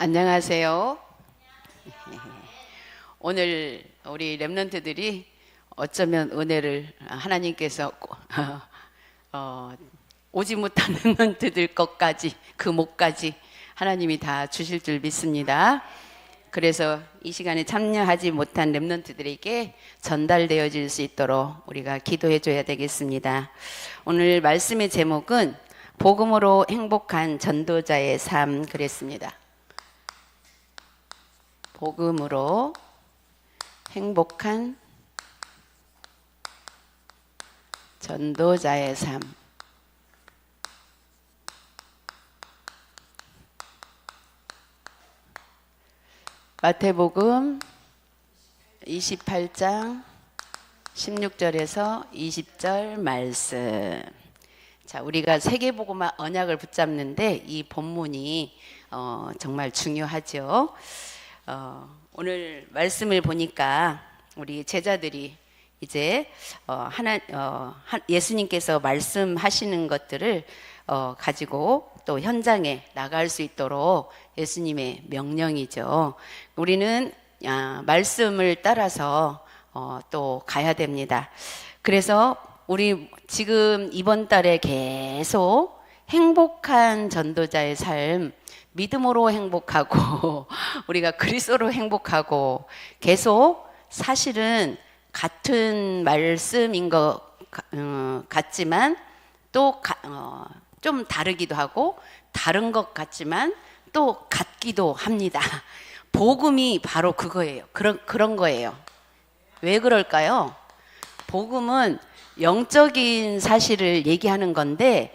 안녕하세요. 오늘 우리 렘넌트들이 어쩌면 은혜를 하나님께서 오지 못한 렘넌트들 것까지 그 목까지 하나님이 다 주실 줄 믿습니다. 그래서 이 시간에 참여하지 못한 렘넌트들에게 전달되어질 수 있도록 우리가 기도해 줘야 되겠습니다. 오늘 말씀의 제목은 복음으로 행복한 전도자의 삶 그랬습니다. 복음으로 행복한 전도자의 삶. 마태복음 28장 16절에서 20절 말씀. 자, 우리가 세계복음화 언약을 붙잡는데 이 본문이 정말 중요하죠. 오늘 말씀을 보니까 우리 제자들이 이제 예수님께서 말씀하시는 것들을 가지고 또 현장에 나갈 수 있도록 예수님의 명령이죠. 우리는 말씀을 따라서 또 가야 됩니다. 그래서 우리 지금 이번 달에 계속 행복한 전도자의 삶, 믿음으로 행복하고 우리가 그리스도로 행복하고 계속 사실은 같은 말씀인 것 같지만 또 좀 다르기도 하고 다른 것 같지만 또 같기도 합니다. 복음이 바로 그거예요. 그런 거예요. 왜 그럴까요? 복음은 영적인 사실을 얘기하는 건데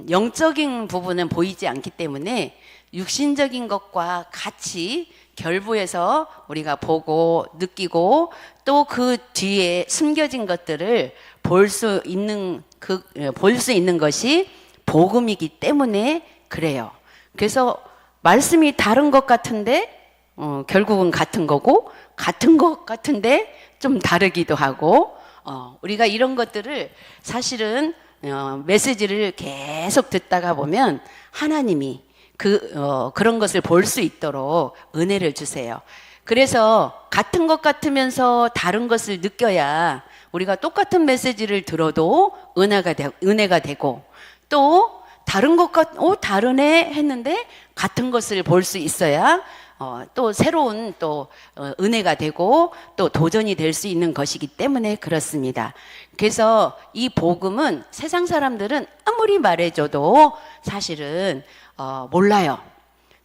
영적인 부분은 보이지 않기 때문에 육신적인 것과 같이 결부해서 우리가 보고 느끼고 또 그 뒤에 숨겨진 것들을 볼 수 있는 것이 복음이기 때문에 그래요. 그래서 말씀이 다른 것 같은데 결국은 같은 거고 같은 것 같은데 좀 다르기도 하고 우리가 이런 것들을 사실은 메시지를 계속 듣다가 보면 하나님이 그런 것을 볼 수 있도록 은혜를 주세요. 그래서 같은 것 같으면서 다른 것을 느껴야 우리가 똑같은 메시지를 들어도 은혜가 되고 또 다른 것 다르네 했는데 같은 것을 볼 수 있어야 또 새로운 또 은혜가 되고 또 도전이 될 수 있는 것이기 때문에 그렇습니다. 그래서 이 복음은 세상 사람들은 아무리 말해줘도 사실은 몰라요.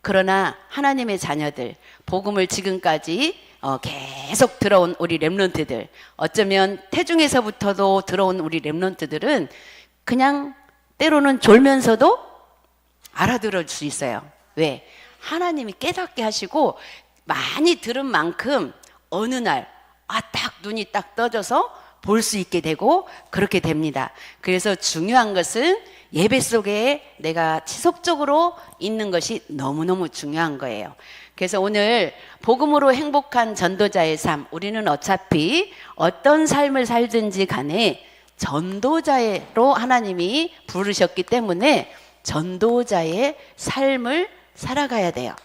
그러나 하나님의 자녀들, 복음을 지금까지 계속 들어온 우리 렘넌트들, 어쩌면 태중에서부터도 들어온 우리 렘넌트들은 그냥 때로는 졸면서도 알아들을 수 있어요. 왜? 하나님이 깨닫게 하시고 많이 들은 만큼 어느 날 딱 눈이 딱 떠져서 볼 수 있게 되고 그렇게 됩니다. 그래서 중요한 것은 예배 속에 내가 지속적으로 있는 것이 너무너무 중요한 거예요. 그래서 오늘 복음으로 행복한 전도자의 삶, 우리는 어차피 어떤 삶을 살든지 간에 전도자로 하나님이 부르셨기 때문에 전도자의 삶을 살아가야 돼요.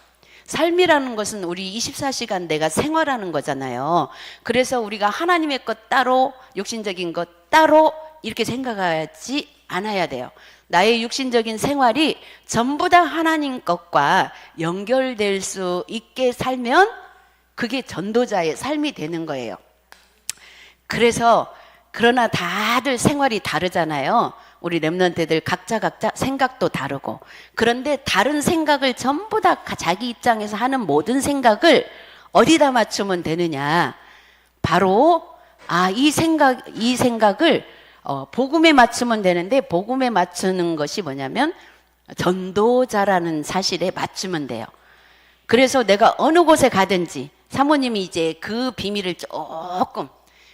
삶이라는 것은 우리 24시간 내가 생활하는 거잖아요. 그래서 우리가 하나님의 것 따로 육신적인 것 따로 이렇게 생각하지 않아야 돼요. 나의 육신적인 생활이 전부 다 하나님 것과 연결될 수 있게 살면 그게 전도자의 삶이 되는 거예요. 그러나 다들 생활이 다르잖아요. 우리 렘넌트들 각자 생각도 다르고, 그런데 다른 생각을 전부 다 자기 입장에서 하는 모든 생각을 어디다 맞추면 되느냐? 바로 이 생각을 복음에 맞추면 되는데, 복음에 맞추는 것이 뭐냐면 전도자라는 사실에 맞추면 돼요. 그래서 내가 어느 곳에 가든지 사모님이 이제 그 비밀을 조금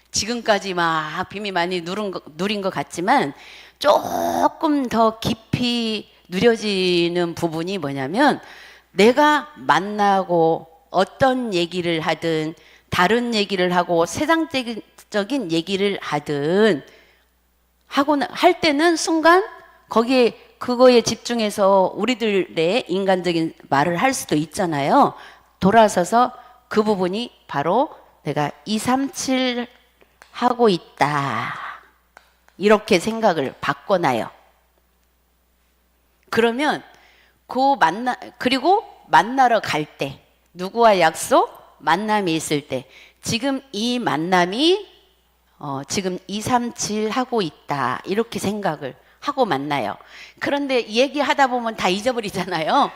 지금까지 막 비밀 많이 누린 것 같지만 조금 더 깊이 누려지는 부분이 뭐냐면, 내가 만나고 어떤 얘기를 하든 다른 얘기를 하고 세상적인 얘기를 하든 할 때는 순간 거기에 그거에 집중해서 우리들의 인간적인 말을 할 수도 있잖아요. 돌아서서 그 부분이 바로 내가 237 하고 있다. 이렇게 생각을 바꿔놔요. 그러면 그리고 만나러 갈 때, 누구와 약속? 만남이 있을 때, 지금 이 만남이, 지금 237 하고 있다. 이렇게 생각을 하고 만나요. 그런데 얘기하다 보면 다 잊어버리잖아요.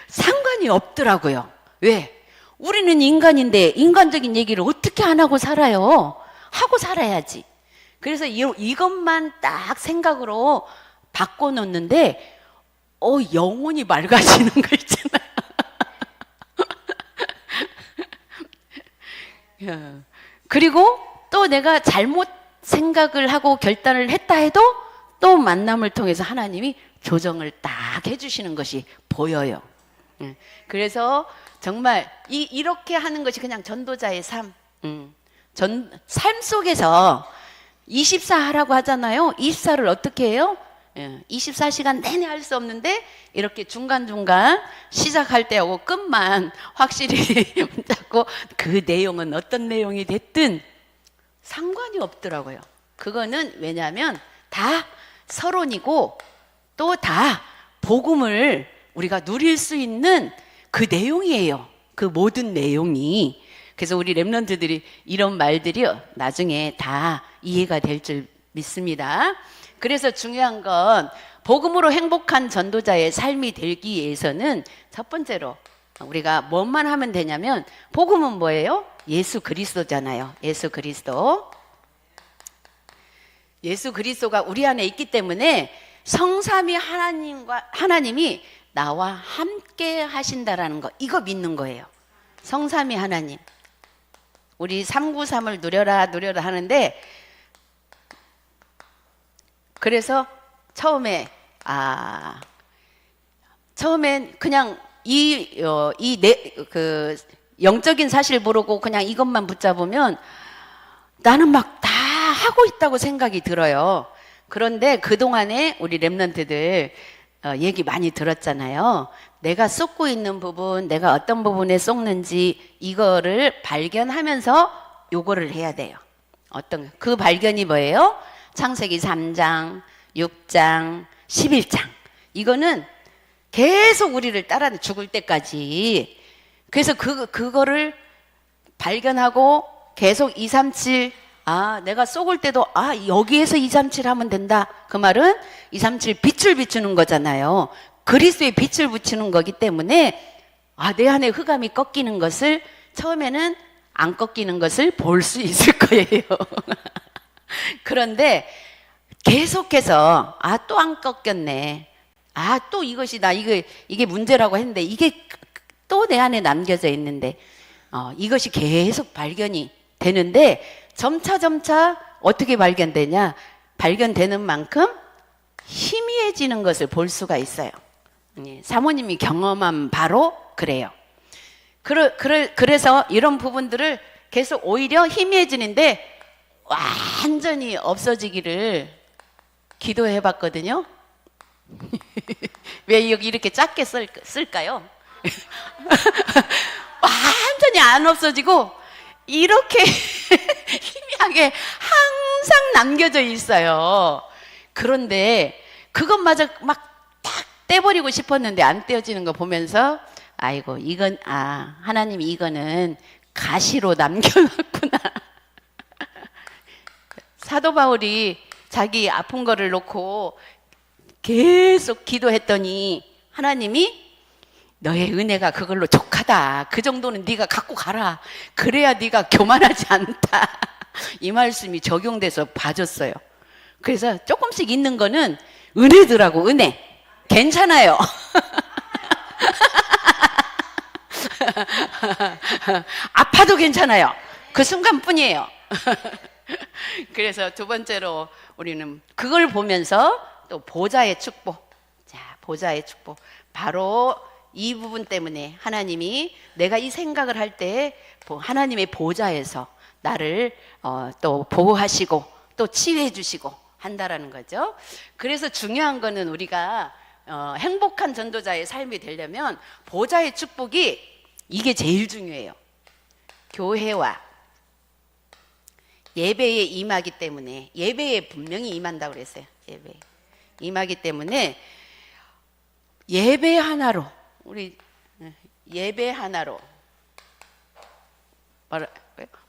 상관이 없더라고요. 왜? 우리는 인간인데 인간적인 얘기를 어떻게 안 하고 살아요? 하고 살아야지. 그래서 이것만 딱 생각으로 바꿔놓는데 영혼이 맑아지는 거 있잖아요. 그리고 또 내가 잘못 생각을 하고 결단을 했다 해도 또 만남을 통해서 하나님이 조정을 딱 해주시는 것이 보여요. 그래서 정말 이렇게 하는 것이 그냥 전도자의 삶. 삶 속에서 24 하라고 하잖아요. 24를 어떻게 해요? 24시간 내내 할 수 없는데 이렇게 중간중간 시작할 때하고 끝만 확실히 잡고 그 내용은 어떤 내용이 됐든 상관이 없더라고요. 그거는 왜냐하면 다 서론이고 또 다 복음을 우리가 누릴 수 있는 그 내용이에요. 그 모든 내용이. 그래서 우리 렘넌트들이 이런 말들이 나중에 다 이해가 될 줄 믿습니다. 그래서 중요한 건 복음으로 행복한 전도자의 삶이 되기 위해서는 첫 번째로 우리가 뭐만 하면 되냐면 복음은 뭐예요? 예수 그리스도잖아요. 예수 그리스도. 예수 그리스도가 우리 안에 있기 때문에 성삼위 하나님이 나와 함께 하신다라는 거, 이거 믿는 거예요. 성삼위 하나님. 우리 393을 누려라 하는데, 그래서 처음엔 그냥 영적인 사실 모르고 그냥 이것만 붙잡으면 나는 막 다 하고 있다고 생각이 들어요. 그런데 그동안에 우리 렘넌트들 얘기 많이 들었잖아요. 내가 쏟고 있는 부분, 내가 어떤 부분에 쏟는지 이거를 발견하면서 요거를 해야 돼요. 그 발견이 뭐예요? 창세기 3장, 6장, 11장. 이거는 계속 우리를 따라 죽을 때까지. 그래서 그거를 발견하고 계속 237, 내가 쏟을 때도 여기에서 237 하면 된다. 그 말은 237 빛을 비추는 거잖아요. 그리스도의 빛을 비추는 거기 때문에 내 안에 흑암이 꺾이는 것을 처음에는 안 꺾이는 것을 볼 수 있을 거예요. 그런데 계속해서 또 안 꺾였네. 또 이것이다. 이게 문제라고 했는데 이게 또 내 안에 남겨져 있는데 이것이 계속 발견이 되는데 점차 어떻게 발견되냐? 발견되는 만큼 희미해지는 것을 볼 수가 있어요. 사모님이 경험한 바로 그래요. 그래서 이런 부분들을 계속 오히려 희미해지는데 완전히 없어지기를 기도해 봤거든요. 왜 여기 이렇게 작게 쓸까요? 완전히 안 없어지고 이렇게 희미하게 항상 남겨져 있어요. 그런데 그것마저 막 딱 떼버리고 싶었는데 안 떼어지는 거 보면서 아이고 이건 하나님이 이거는 가시로 남겨놨구나. 사도 바울이 자기 아픈 거를 놓고 계속 기도했더니 하나님이 너의 은혜가 그걸로 족하다. 그 정도는 네가 갖고 가라. 그래야 네가 교만하지 않다. 이 말씀이 적용돼서 봐줬어요. 그래서 조금씩 있는 거는 은혜더라고. 은혜. 괜찮아요. 아파도 괜찮아요. 그 순간뿐이에요. 그래서 두 번째로 우리는 그걸 보면서 또 보좌의 축복. 자, 보좌의 축복. 바로 이 부분 때문에 하나님이 내가 이 생각을 할 때 하나님의 보좌에서 나를 또 보호하시고 또 치유해 주시고 한다라는 거죠. 그래서 중요한 거는 우리가 행복한 전도자의 삶이 되려면 보좌의 축복이 이게 제일 중요해요. 교회와 예배에 임하기 때문에, 예배에 분명히 임한다고 그랬어요. 예배 임하기 때문에 예배 하나로, 우리 예배 하나로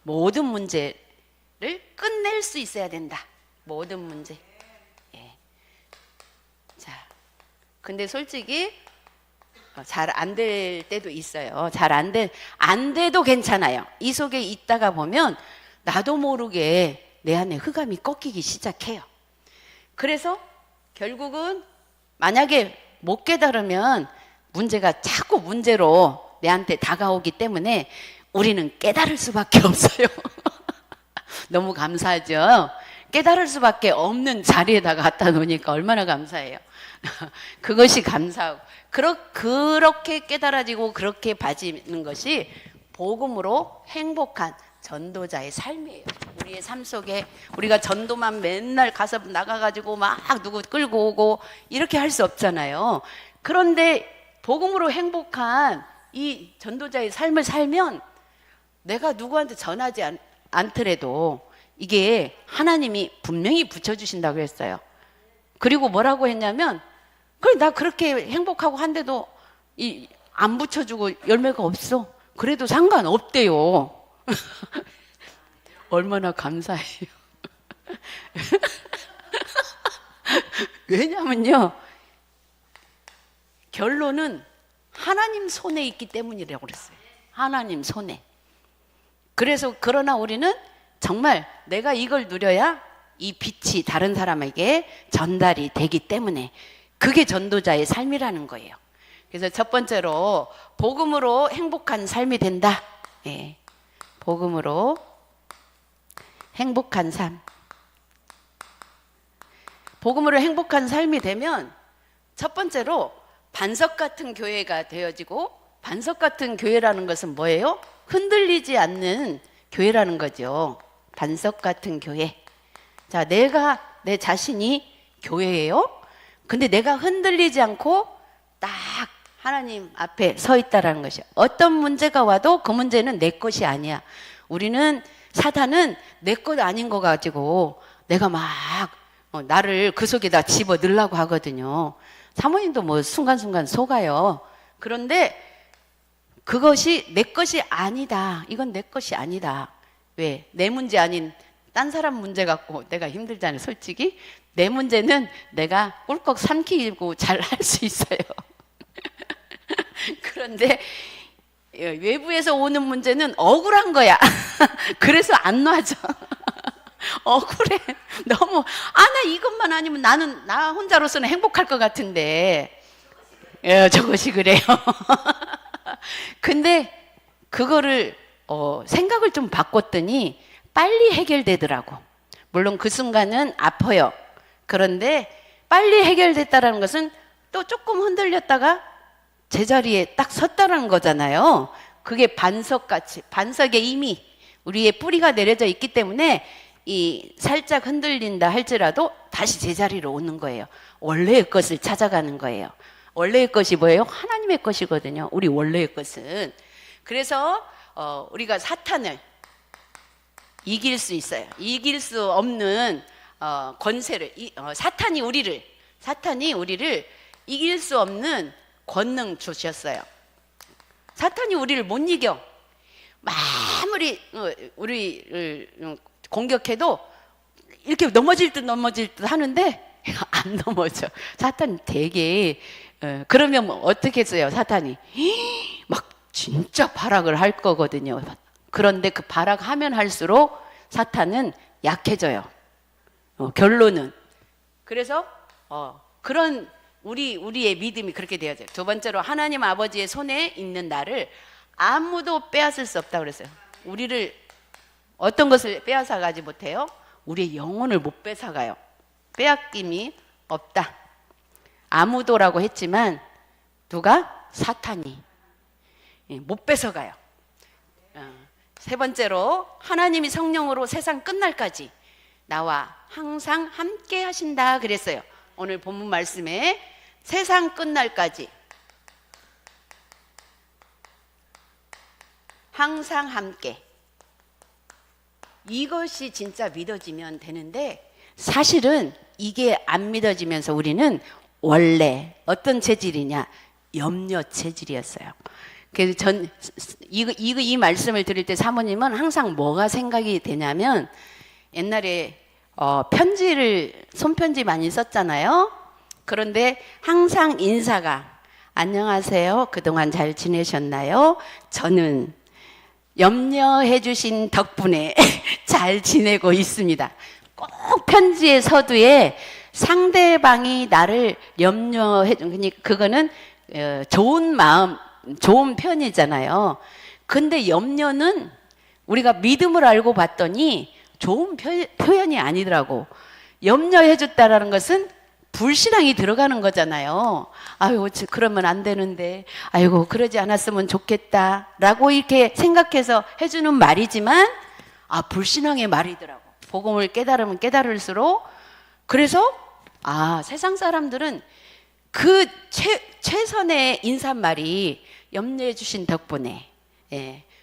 모든 문제를 끝낼 수 있어야 된다. 모든 문제. 예. 자, 근데 솔직히 잘 안 될 때도 있어요. 안 돼도 괜찮아요. 이 속에 있다가 보면 나도 모르게 내 안에 흑암이 꺾이기 시작해요. 그래서 결국은 만약에 못 깨달으면 문제가 자꾸 문제로 내한테 다가오기 때문에 우리는 깨달을 수밖에 없어요. 너무 감사하죠? 깨달을 수밖에 없는 자리에다가 갖다 놓으니까 얼마나 감사해요. 그것이 감사하고, 그렇게 깨달아지고 그렇게 봐지는 것이 복음으로 행복한 전도자의 삶이에요. 우리의 삶 속에 우리가 전도만 맨날 가서 나가가지고 막 누구 끌고 오고 이렇게 할 수 없잖아요. 그런데 복음으로 행복한 이 전도자의 삶을 살면 내가 누구한테 전하지 않더라도 이게 하나님이 분명히 붙여주신다고 했어요. 그리고 뭐라고 했냐면, 그래 나 그렇게 행복하고 한데도 안 붙여주고 열매가 없어. 그래도 상관없대요. 얼마나 감사해요. 왜냐면요, 결론은 하나님 손에 있기 때문이라고 그랬어요. 하나님 손에. 그래서 그러나 우리는 정말 내가 이걸 누려야 이 빛이 다른 사람에게 전달이 되기 때문에 그게 전도자의 삶이라는 거예요. 그래서 첫 번째로 복음으로 행복한 삶이 된다. 예. 복음으로 행복한 삶. 복음으로 행복한 삶이 되면 첫 번째로 반석 같은 교회가 되어지고, 반석 같은 교회라는 것은 뭐예요? 흔들리지 않는 교회라는 거죠. 반석 같은 교회. 자, 내 자신이 교회예요. 근데 내가 흔들리지 않고 딱 하나님 앞에 서 있다라는 것이요. 어떤 문제가 와도 그 문제는 내 것이 아니야. 사탄은 내 것 아닌 거 가지고 내가 막 나를 그 속에다 집어 넣으려고 하거든요. 사모님도 뭐 순간순간 속아요. 그런데 그것이 내 것이 아니다. 이건 내 것이 아니다. 왜? 내 문제 아닌 딴 사람 문제 갖고 내가 힘들잖아요. 솔직히 내 문제는 내가 꿀꺽 삼키고 잘 할 수 있어요. 그런데 외부에서 오는 문제는 억울한 거야. 그래서 안 놔줘. 억울해. 너무 나 이것만 아니면 나 혼자로서는 행복할 것 같은데 저것이 그래요. 근데 그거를 생각을 좀 바꿨더니 빨리 해결되더라고. 물론 그 순간은 아파요. 그런데 빨리 해결됐다라는 것은 또 조금 흔들렸다가 제자리에 딱 섰다는 거잖아요. 그게 반석같이, 반석에 이미 우리의 뿌리가 내려져 있기 때문에 이 살짝 흔들린다 할지라도 다시 제자리로 오는 거예요. 원래의 것을 찾아가는 거예요. 원래의 것이 뭐예요? 하나님의 것이거든요. 우리 원래의 것은. 그래서 우리가 사탄을 이길 수 있어요. 이길 수 없는 권세를, 사탄이 우리를 이길 수 없는 권능 주셨어요. 사탄이 우리를 못 이겨. 아무리 우리를 공격해도 이렇게 넘어질 듯 하는데 안 넘어져. 사탄 되게 그러면 어떻게 했어요? 사탄이 막 진짜 발악을 할 거거든요. 그런데 그 발악하면 할수록 사탄은 약해져요. 결론은. 그래서 그런 우리의 믿음이 그렇게 되어져요. 두 번째로 하나님 아버지의 손에 있는 나를 아무도 빼앗을 수 없다고 그랬어요. 우리를 어떤 것을 빼앗아가지 못해요? 우리의 영혼을 못 뺏어가요. 빼앗김이 없다. 아무도라고 했지만 누가? 사탄이 못 뺏어가요. 세 번째로 하나님이 성령으로 세상 끝날까지 나와 항상 함께 하신다 그랬어요. 오늘 본문 말씀에 세상 끝날까지 항상 함께, 이것이 진짜 믿어지면 되는데 사실은 이게 안 믿어지면서 우리는 원래 어떤 체질이냐, 염려 체질이었어요. 그래서 이 말씀을 드릴 때 사모님은 항상 뭐가 생각이 되냐면, 옛날에 손편지 많이 썼잖아요. 그런데 항상 인사가 안녕하세요, 그동안 잘 지내셨나요? 저는 염려해 주신 덕분에 잘 지내고 있습니다. 꼭 편지의 서두에 상대방이 나를 염려해 준, 그거는 좋은 마음, 좋은 편이잖아요. 근데 염려는 우리가 믿음을 알고 봤더니 좋은 표현이 아니더라고. 염려해 줬다라는 것은 불신앙이 들어가는 거잖아요. 아이고, 그러면 안 되는데, 아이고, 그러지 않았으면 좋겠다 라고 이렇게 생각해서 해주는 말이지만, 불신앙의 말이더라고. 복음을 깨달으면 깨달을수록. 그래서 세상 사람들은 그 최선의 인사말이 염려해 주신 덕분에,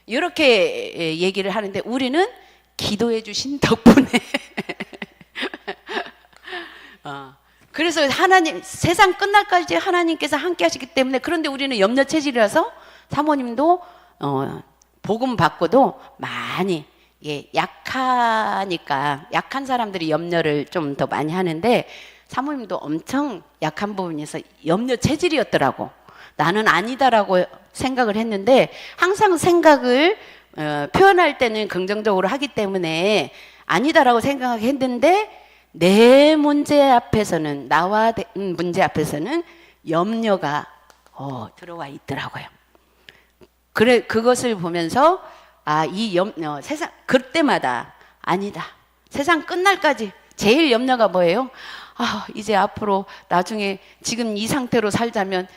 이렇게 얘기를 하는데, 우리는 기도해 주신 덕분에 그래서 하나님, 세상 끝날까지 하나님께서 함께 하시기 때문에. 그런데 우리는 염려 체질이라서 사모님도 복음 받고도 많이 약하니까, 약한 사람들이 염려를 좀 더 많이 하는데 사모님도 엄청 약한 부분에서 염려 체질이었더라고. 나는 아니다라고 생각을 했는데, 항상 생각을 표현할 때는 긍정적으로 하기 때문에 아니다라고 생각했는데, 내 문제 앞에서는, 나와 문제 앞에서는 염려가 들어와 있더라고요. 그것을 보면서 이 염려, 세상 그때마다 아니다, 세상 끝날까지 제일 염려가 뭐예요? 이제 앞으로 나중에 지금 이 상태로 살자면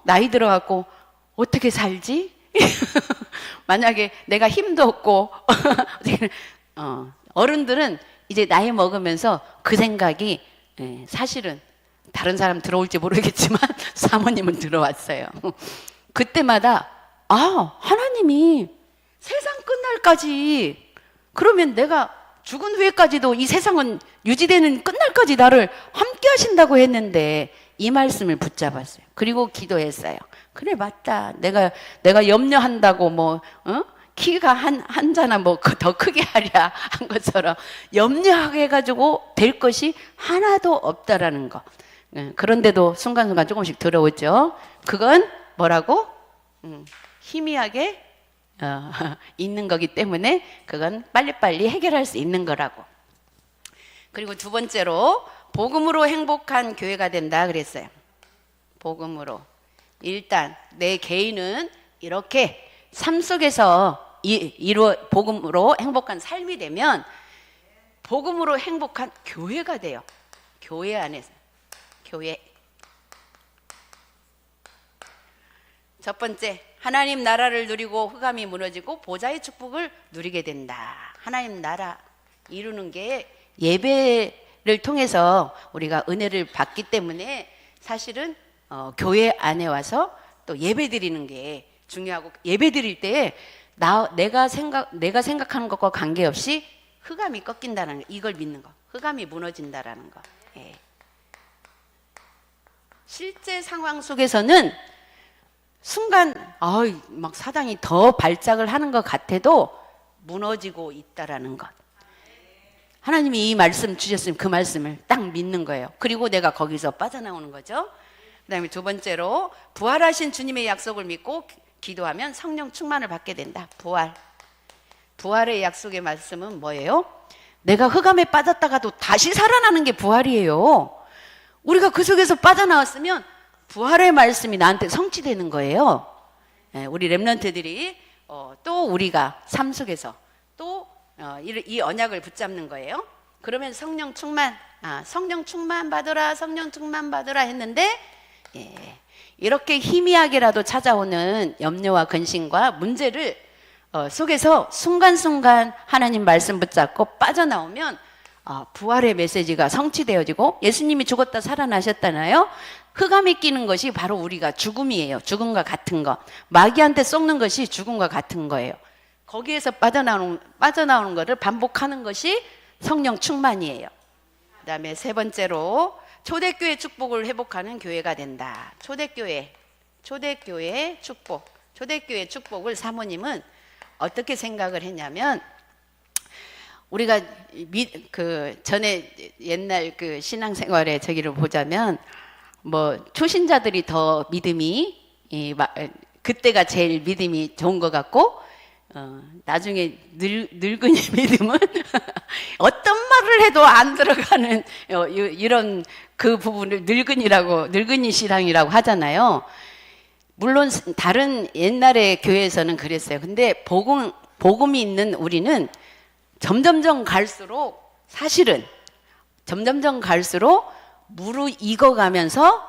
나이 들어갖고 어떻게 살지? 만약에 내가 힘도 없고 어른들은 이제 나이 먹으면서 그 생각이, 사실은 다른 사람 들어올지 모르겠지만 사모님은 들어왔어요. 그때마다 하나님이 세상 끝날까지, 그러면 내가 죽은 후에까지도 이 세상은 유지되는 끝날까지 나를 함께 하신다고 했는데, 이 말씀을 붙잡았어요. 그리고 기도했어요. 그래, 맞다. 내가 염려한다고 키가 한 자나 더 크게 하랴 한 것처럼 염려하게 해가지고 될 것이 하나도 없다라는 거. 그런데도 순간순간 조금씩 들어오죠. 그건 뭐라고? 희미하게 있는 거기 때문에 그건 빨리빨리 해결할 수 있는 거라고. 그리고 두 번째로, 복음으로 행복한 교회가 된다 그랬어요. 복음으로. 일단 내 개인은 이렇게 삶 속에서 복음으로 행복한 삶이 되면 복음으로 행복한 교회가 돼요. 교회 안에서. 교회. 첫 번째, 하나님 나라를 누리고 흑암이 무너지고 보좌의 축복을 누리게 된다. 하나님 나라 이루는 게 예배를 통해서 우리가 은혜를 받기 때문에, 사실은 교회 안에 와서 또 예배 드리는 게 중요하고, 예배 드릴 때 내가 생각하는 것과 관계없이 흑암이 꺾인다는 거, 이걸 믿는 거. 흑암이 무너진다라는 거. 실제 상황 속에서는 순간 막 사단이 더 발작을 하는 것 같아도 무너지고 있다라는 것. 하나님이 이 말씀 주셨으면 그 말씀을 딱 믿는 거예요. 그리고 내가 거기서 빠져나오는 거죠. 그 다음에 두 번째로, 부활하신 주님의 약속을 믿고 기도하면 성령 충만을 받게 된다. 부활의 약속의 말씀은 뭐예요? 내가 흑암에 빠졌다가도 다시 살아나는 게 부활이에요. 우리가 그 속에서 빠져나왔으면 부활의 말씀이 나한테 성취되는 거예요. 우리 렘넌트들이 또 우리가 삶 속에서 또 이 언약을 붙잡는 거예요. 그러면 성령 충만 받으라, 성령 충만 받으라 했는데, 이렇게 희미하게라도 찾아오는 염려와 근심과 문제를 속에서 순간순간 하나님 말씀 붙잡고 빠져나오면 부활의 메시지가 성취되어지고 예수님이 죽었다 살아나셨잖아요. 흑암이 끼는 것이 바로 우리가 죽음이에요. 죽음과 같은 것. 마귀한테 속는 것이 죽음과 같은 거예요. 거기에서 빠져나오는 것을 반복하는 것이 성령 충만이에요. 그 다음에 세 번째로 초대교회 축복을 회복하는 교회가 된다. 초대교회 축복. 초대교회 축복을 사모님은 어떻게 생각을 했냐면, 우리가 전에 옛날 그 신앙생활의 저기를 보자면, 뭐 초신자들이 더 믿음이 그때가 제일 믿음이 좋은 것 같고, 나중에 늙은이 믿음은 어떤 말을 해도 안 들어가는 이런 그 부분을 늙은이 신앙이라고 하잖아요. 물론 다른 옛날의 교회에서는 그랬어요. 근데 복음이 있는 우리는 점점점 갈수록 무르익어가면서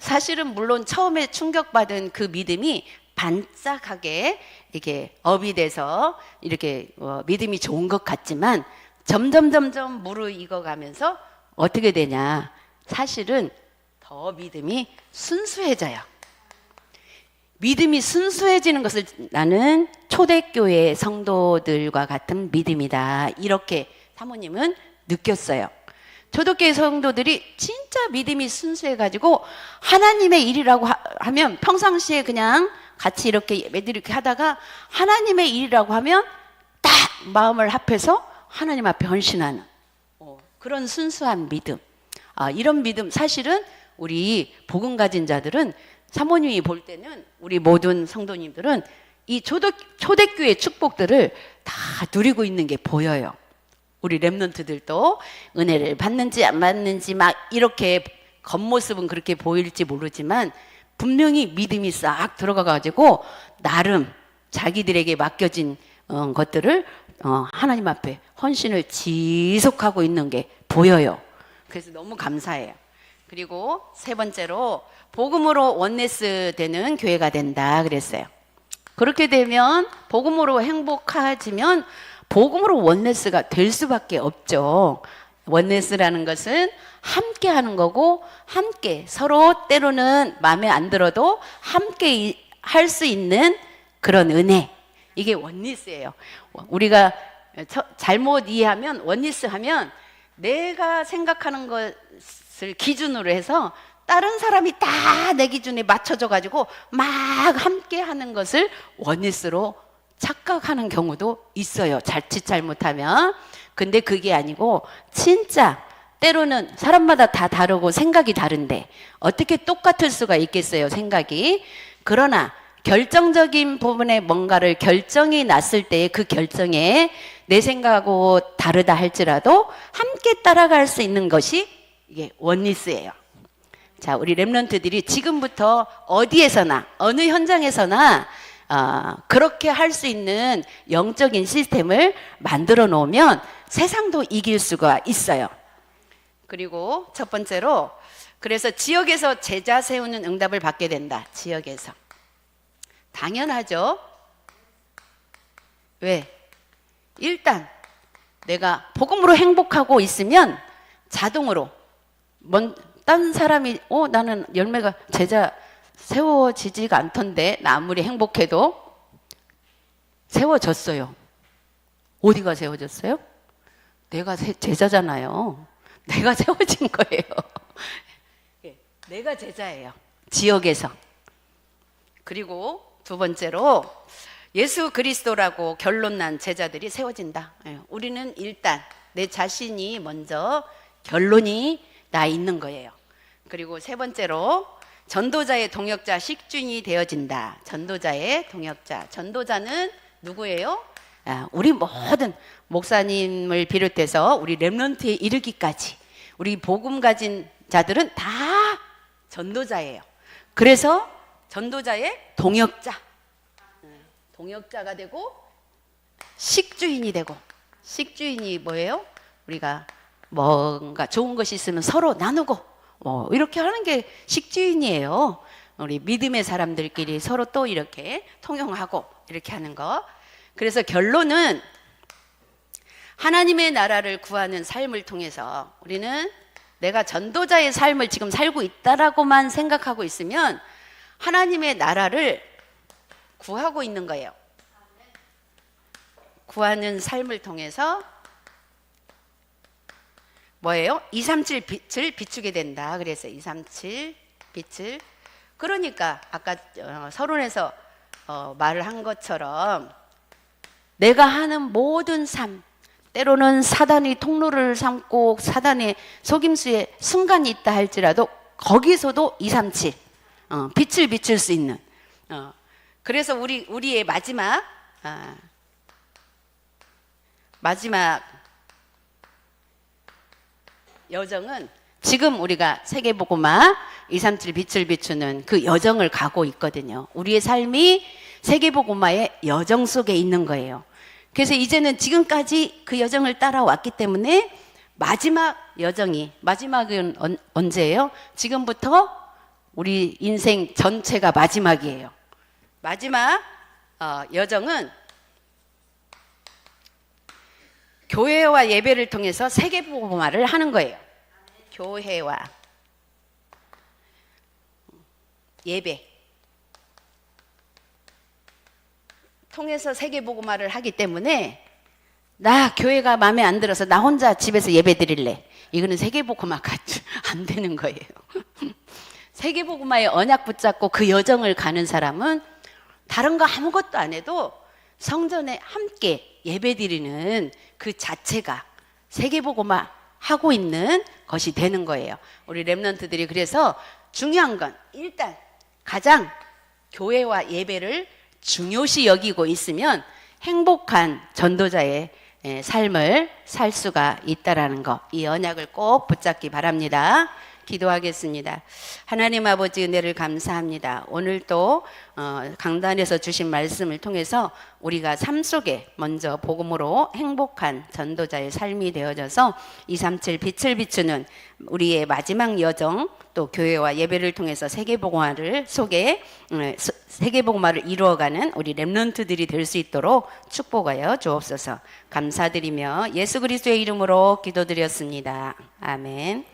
사실은 물론 처음에 충격받은 그 믿음이 반짝하게 이렇게 업이 돼서 이렇게 믿음이 좋은 것 같지만 점점 무르익어가면서 어떻게 되냐, 사실은 더 믿음이 순수해져요. 믿음이 순수해지는 것을 나는 초대교회 성도들과 같은 믿음이다, 이렇게 사모님은 느꼈어요. 초대교회 성도들이 진짜 믿음이 순수해가지고 하나님의 일이라고 하면 평상시에 그냥 같이 이렇게 하다가 하나님의 일이라고 하면 딱 마음을 합해서 하나님 앞에 헌신하는 그런 순수한 믿음. 이런 믿음, 사실은 우리 복음 가진 자들은, 사모님이 볼 때는 우리 모든 성도님들은 이 초대교회 축복들을 다 누리고 있는 게 보여요. 우리 렘넌트들도 은혜를 받는지 안 받는지 막 이렇게 겉모습은 그렇게 보일지 모르지만 분명히 믿음이 싹 들어가가지고 나름 자기들에게 맡겨진 것들을 하나님 앞에 헌신을 지속하고 있는 게 보여요. 그래서 너무 감사해요. 그리고 세 번째로 복음으로 원네스 되는 교회가 된다 그랬어요. 그렇게 되면 복음으로 행복해지면 복음으로 원네스가 될 수밖에 없죠. 원네스라는 것은 함께 하는 거고, 함께 서로 때로는 마음에 안 들어도 함께 할 수 있는 그런 은혜, 이게 원리스예요. 우리가 잘못 이해하면, 원리스 하면 내가 생각하는 것을 기준으로 해서 다른 사람이 다 내 기준에 맞춰져 가지고 막 함께 하는 것을 원리스로 착각하는 경우도 있어요. 자칫 잘못하면. 근데 그게 아니고, 진짜 때로는 사람마다 다 다르고 생각이 다른데 어떻게 똑같을 수가 있겠어요, 생각이. 그러나 결정적인 부분에 뭔가를 결정이 났을 때 그 결정에 내 생각하고 다르다 할지라도 함께 따라갈 수 있는 것이 이게 원리스예요. 자, 우리 렘넌트들이 지금부터 어디에서나 어느 현장에서나 그렇게 할 수 있는 영적인 시스템을 만들어 놓으면 세상도 이길 수가 있어요. 그리고 첫 번째로, 그래서 지역에서 제자 세우는 응답을 받게 된다. 지역에서. 당연하죠. 왜? 일단 내가 복음으로 행복하고 있으면 자동으로 딴 사람이 나는 열매가 제자 세워지지가 않던데, 나 아무리 행복해도. 세워졌어요. 어디가 세워졌어요? 내가 제자잖아요. 내가 세워진 거예요. 내가 제자예요, 지역에서. 그리고 두 번째로 예수 그리스도라고 결론 난 제자들이 세워진다. 우리는 일단 내 자신이 먼저 결론이 나 있는 거예요. 그리고 세 번째로 전도자의 동역자 식주인이 되어진다. 전도자의 동역자. 전도자는 누구예요? 우리 모든 목사님을 비롯해서 우리 렘넌트에 이르기까지 우리 복음 가진 자들은 다 전도자예요. 그래서 전도자의 동역자, 동역자가 되고 식주인이 되고. 식주인이 뭐예요? 우리가 뭔가 좋은 것이 있으면 서로 나누고 이렇게 하는 게 식주인이에요. 우리 믿음의 사람들끼리 서로 또 이렇게 통용하고 이렇게 하는 거. 그래서 결론은 하나님의 나라를 구하는 삶을 통해서 우리는 내가 전도자의 삶을 지금 살고 있다라고만 생각하고 있으면 하나님의 나라를 구하고 있는 거예요. 구하는 삶을 통해서 뭐예요? 237 빛을 비추게 된다. 그래서 237 빛을. 그러니까 아까 서론에서 말을 한 것처럼 내가 하는 모든 삶, 때로는 사단이 통로를 삼고 사단의 속임수에 순간이 있다 할지라도 거기서도 237 빛을 비출 수 있는. 그래서 우리의 마지막 여정은 지금 우리가 세계복음화 237 빛을 비추는 그 여정을 가고 있거든요. 우리의 삶이 세계복음화의 여정 속에 있는 거예요. 그래서 이제는 지금까지 그 여정을 따라왔기 때문에 마지막 여정이, 마지막은 언제예요? 지금부터 우리 인생 전체가 마지막이에요. 마지막 여정은 교회와 예배를 통해서 세계복음화를 하는 거예요. 교회와 예배 통해서 세계복음화를 하기 때문에 나 교회가 마음에 안 들어서 나 혼자 집에서 예배 드릴래. 이거는 세계복음화가 안 되는 거예요. 세계복음화의 언약 붙잡고 그 여정을 가는 사람은 다른 거 아무것도 안 해도 성전에 함께 예배 드리는 그 자체가 세계복음화 하고 있는 것이 되는 거예요. 우리 렘넌트들이 그래서 중요한 건 일단 가장 교회와 예배를 중요시 여기고 있으면 행복한 전도자의 삶을 살 수가 있다라는 거, 이 언약을 꼭 붙잡기 바랍니다. 기도하겠습니다. 하나님 아버지 은혜를 감사합니다. 오늘 또 강단에서 주신 말씀을 통해서 우리가 삶 속에 먼저 복음으로 행복한 전도자의 삶이 되어져서 237 빛을 비추는 우리의 마지막 여정, 또 교회와 예배를 통해서 세계복음화를 세계복음화를 이루어가는 우리 렘넌트들이 될 수 있도록 축복하여 주옵소서. 감사드리며 예수 그리스도의 이름으로 기도드렸습니다. 아멘.